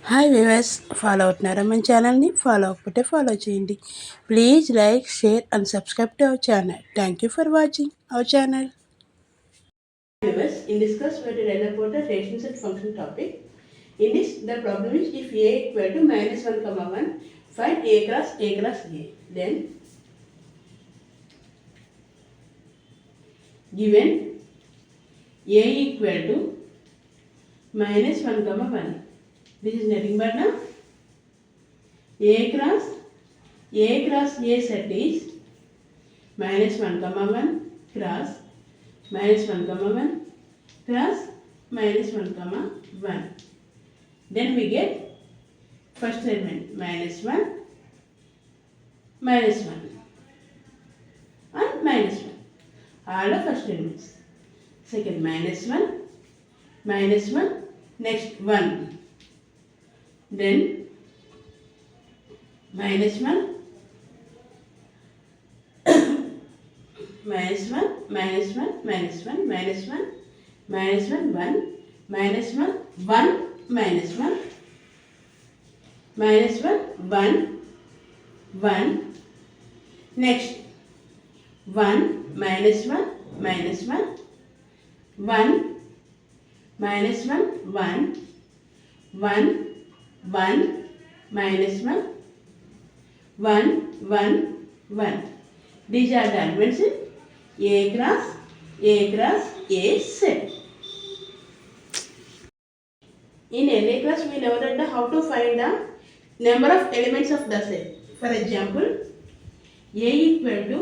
Hi viewers, follow అవుతున్నారా మన ఛానల్ని? ఫాలో అవ్వకపోతే ఫాలో చేయండి. Please like, share and subscribe to our channel. Thank you for watching our channel. Viewers, in this class we will learn about the relations and function topic. In this, the problem is if a equal to minus 1 comma 1, find a cross a. Then, given a equal to minus 1 comma 1. This is nothing but now a cross a set is minus 1 comma 1 cross minus 1 comma 1 cross minus 1 comma 1. Then we get first element minus 1 and minus 1. All the first elements. Second minus 1, next 1. Then minus 1, minus 1, minus 1, minus 1, minus 1, minus 1, 1, minus 1, 1, minus 1, minus 1, 1, 1, next 1, minus 1, minus 1, 1, minus 1, 1, 1, 1, minus 1, 1, 1, 1. These are the elements in a cross a set. In array class, we never learned how to find the number of elements of the set. For example, a equal to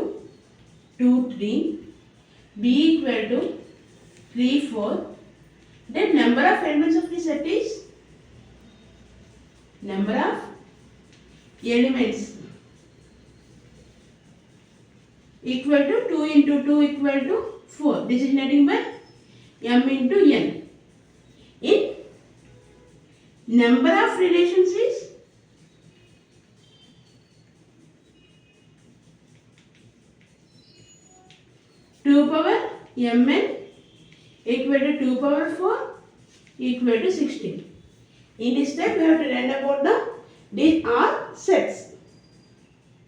2, 3, b equal to 3, 4. Then number of elements of the set is number of elements equal to 2 into 2 equal to 4. This is nothing but m into n. In number of relations is two power mn equal to 2 power 4 equal to 16. In this step, we have to learn about these are sets.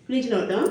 Please note down.